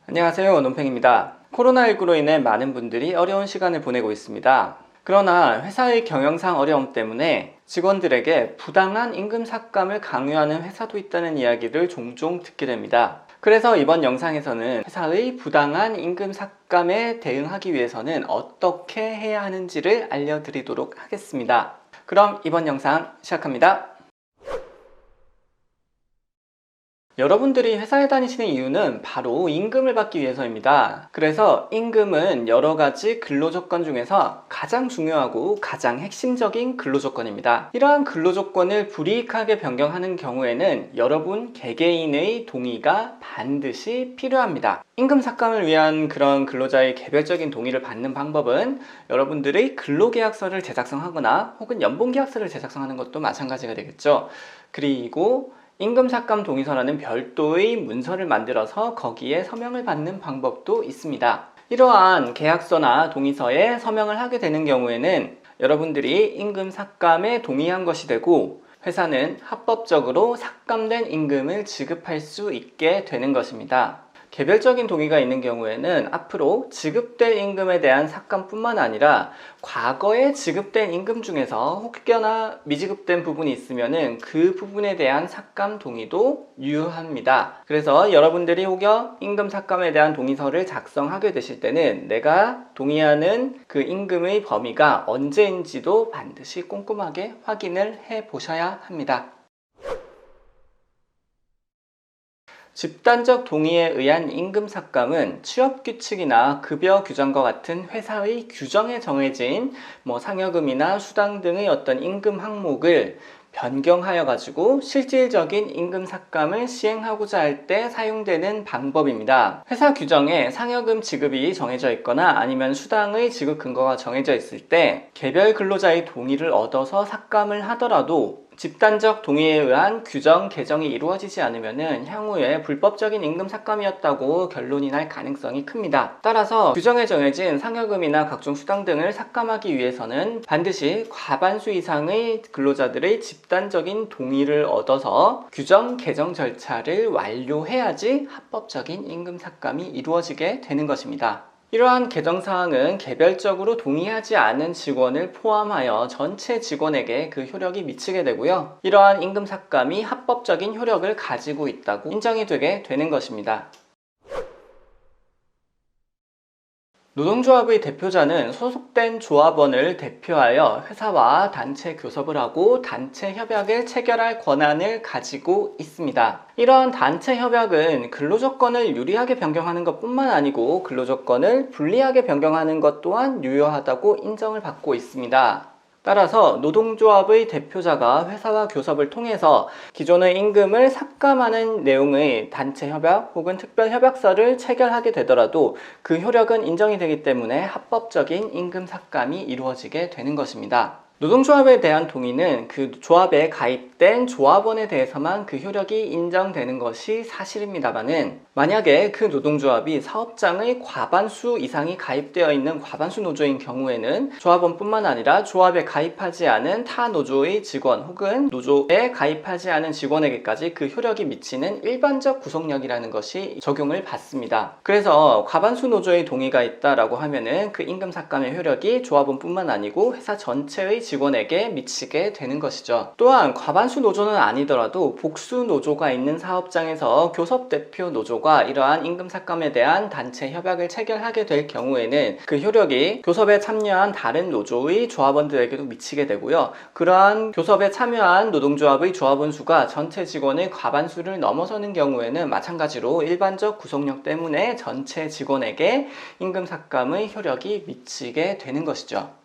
안녕하세요, 논팽입니다. 코로나19로 인해 많은 분들이 어려운 시간을 보내고 있습니다. 그러나 회사의 경영상 어려움 때문에 직원들에게 부당한 임금 삭감을 강요하는 회사도 있다는 이야기를 종종 듣게 됩니다. 그래서 이번 영상에서는 회사의 부당한 임금 삭감에 대응하기 위해서는 어떻게 해야 하는지를 알려드리도록 하겠습니다. 그럼 이번 영상 시작합니다. 여러분들이 회사에 다니시는 이유는 바로 임금을 받기 위해서입니다. 그래서 임금은 여러 가지 근로조건 중에서 가장 중요하고 가장 핵심적인 근로조건입니다. 이러한 근로조건을 불이익하게 변경하는 경우에는 여러분 개개인의 동의가 반드시 필요합니다. 임금 삭감을 위한 그런 근로자의 개별적인 동의를 받는 방법은 여러분들의 근로계약서를 제작성하거나 혹은 연봉계약서를 제작성하는 것도 마찬가지가 되겠죠. 그리고 임금 삭감 동의서라는 별도의 문서를 만들어서 거기에 서명을 받는 방법도 있습니다. 이러한 계약서나 동의서에 서명을 하게 되는 경우에는 여러분들이 임금 삭감에 동의한 것이 되고 회사는 합법적으로 삭감된 임금을 지급할 수 있게 되는 것입니다. 개별적인 동의가 있는 경우에는 앞으로 지급될 임금에 대한 삭감뿐만 아니라 과거에 지급된 임금 중에서 혹여나 미지급된 부분이 있으면 그 부분에 대한 삭감 동의도 유효합니다. 그래서 여러분들이 혹여 임금 삭감에 대한 동의서를 작성하게 되실 때는 내가 동의하는 그 임금의 범위가 언제인지도 반드시 꼼꼼하게 확인을 해 보셔야 합니다. 집단적 동의에 의한 임금 삭감은 취업규칙이나 급여 규정과 같은 회사의 규정에 정해진 상여금이나 수당 등의 어떤 임금 항목을 변경하여 가지고 실질적인 임금 삭감을 시행하고자 할 때 사용되는 방법입니다. 회사 규정에 상여금 지급이 정해져 있거나 아니면 수당의 지급 근거가 정해져 있을 때 개별 근로자의 동의를 얻어서 삭감을 하더라도 집단적 동의에 의한 규정 개정이 이루어지지 않으면 향후에 불법적인 임금 삭감이었다고 결론이 날 가능성이 큽니다. 따라서 규정에 정해진 상여금이나 각종 수당 등을 삭감하기 위해서는 반드시 과반수 이상의 근로자들의 집단적인 동의를 얻어서 규정 개정 절차를 완료해야지 합법적인 임금 삭감이 이루어지게 되는 것입니다. 이러한 개정사항은 개별적으로 동의하지 않은 직원을 포함하여 전체 직원에게 그 효력이 미치게 되고요. 이러한 임금 삭감이 합법적인 효력을 가지고 있다고 인정이 되게 되는 것입니다. 노동조합의 대표자는 소속된 조합원을 대표하여 회사와 단체 교섭을 하고 단체 협약을 체결할 권한을 가지고 있습니다. 이러한 단체 협약은 근로조건을 유리하게 변경하는 것뿐만 아니고 근로조건을 불리하게 변경하는 것 또한 유효하다고 인정을 받고 있습니다. 따라서 노동조합의 대표자가 회사와 교섭을 통해서 기존의 임금을 삭감하는 내용의 단체 협약 혹은 특별 협약서를 체결하게 되더라도 그 효력은 인정이 되기 때문에 합법적인 임금 삭감이 이루어지게 되는 것입니다. 노동조합에 대한 동의는 그 조합에 가입된 조합원에 대해서만 그 효력이 인정되는 것이 사실입니다만은 만약에 그 노동조합이 사업장의 과반수 이상이 가입되어 있는 과반수 노조인 경우에는 조합원뿐만 아니라 조합에 가입하지 않은 타 노조의 직원 혹은 노조에 가입하지 않은 직원에게까지 그 효력이 미치는 일반적 구속력이라는 것이 적용을 받습니다. 그래서 과반수 노조의 동의가 있다라고 하면은 그 임금 삭감의 효력이 조합원뿐만 아니고 회사 전체의 직원에게 미치게 되는 것이죠. 또한 과반수 노조는 아니더라도 복수 노조가 있는 사업장에서 교섭대표 노조가 이러한 임금 삭감에 대한 단체 협약을 체결하게 될 경우에는 그 효력이 교섭에 참여한 다른 노조의 조합원들에게도 미치게 되고요. 그러한 교섭에 참여한 노동조합의 조합원 수가 전체 직원의 과반수를 넘어서는 경우에는 마찬가지로 일반적 구속력 때문에 전체 직원에게 임금 삭감의 효력이 미치게 되는 것이죠.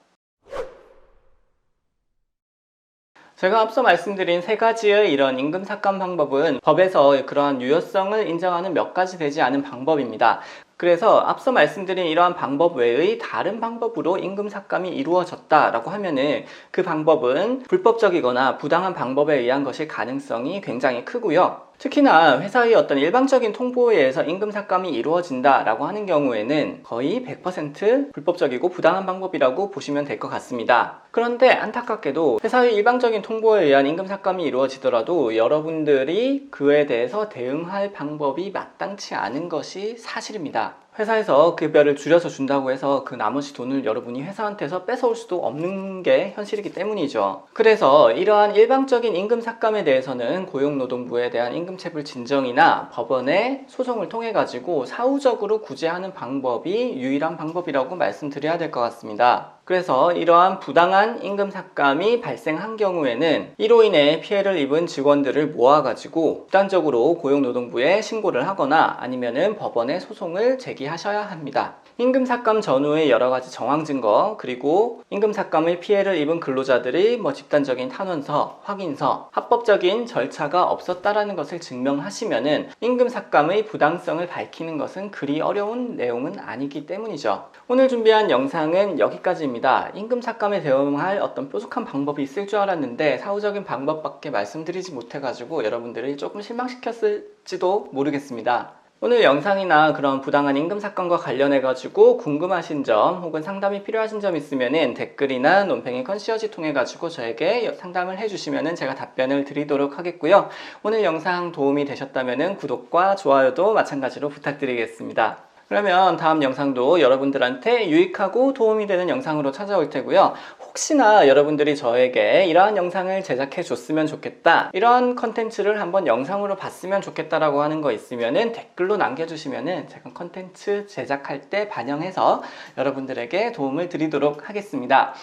제가 앞서 말씀드린 세 가지의 이런 임금 삭감 방법은 법에서 그러한 유효성을 인정하는 몇 가지 되지 않은 방법입니다. 그래서 앞서 말씀드린 이러한 방법 외의 다른 방법으로 임금 삭감이 이루어졌다라고 하면은 그 방법은 불법적이거나 부당한 방법에 의한 것일 가능성이 굉장히 크고요. 특히나 회사의 어떤 일방적인 통보에 의해서 임금 삭감이 이루어진다라고 하는 경우에는 거의 100% 불법적이고 부당한 방법이라고 보시면 될 것 같습니다. 그런데 안타깝게도 회사의 일방적인 통보에 의한 임금 삭감이 이루어지더라도 여러분들이 그에 대해서 대응할 방법이 마땅치 않은 것이 사실입니다. 회사에서 급여를 줄여서 준다고 해서 그 나머지 돈을 여러분이 회사한테서 뺏어올 수도 없는 게 현실이기 때문이죠. 그래서 이러한 일방적인 임금 삭감에 대해서는 고용노동부에 대한 임금체불 진정이나 법원의 소송을 통해 가지고 사후적으로 구제하는 방법이 유일한 방법이라고 말씀드려야 될 것 같습니다. 그래서 이러한 부당한 임금 삭감이 발생한 경우에는 이로 인해 피해를 입은 직원들을 모아가지고 집단적으로 고용노동부에 신고를 하거나 아니면은 법원에 소송을 제기하셔야 합니다. 임금 삭감 전후의 여러 가지 정황 증거, 그리고 임금 삭감의 피해를 입은 근로자들이 집단적인 탄원서, 확인서, 합법적인 절차가 없었다라는 것을 증명하시면은 임금 삭감의 부당성을 밝히는 것은 그리 어려운 내용은 아니기 때문이죠. 오늘 준비한 영상은 여기까지입니다. 임금 삭감에 대응할 어떤 뾰족한 방법이 있을 줄 알았는데 사후적인 방법밖에 말씀드리지 못해가지고 여러분들이 조금 실망시켰을지도 모르겠습니다. 오늘 영상이나 그런 부당한 임금 삭감과 관련해 가지고 궁금하신 점 혹은 상담이 필요하신 점 있으면은 댓글이나 논팽이 컨시어지 통해 가지고 저에게 상담을 해주시면은 제가 답변을 드리도록 하겠고요. 오늘 영상 도움이 되셨다면은 구독과 좋아요도 마찬가지로 부탁드리겠습니다. 그러면 다음 영상도 여러분들한테 유익하고 도움이 되는 영상으로 찾아올 테고요. 혹시나 여러분들이 저에게 이러한 영상을 제작해 줬으면 좋겠다, 이런 컨텐츠를 한번 영상으로 봤으면 좋겠다라고 하는 거 있으면은 댓글로 남겨주시면은 제가 컨텐츠 제작할 때 반영해서 여러분들에게 도움을 드리도록 하겠습니다.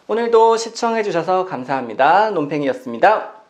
오늘도 시청해 주셔서 감사합니다. 논팽이였습니다.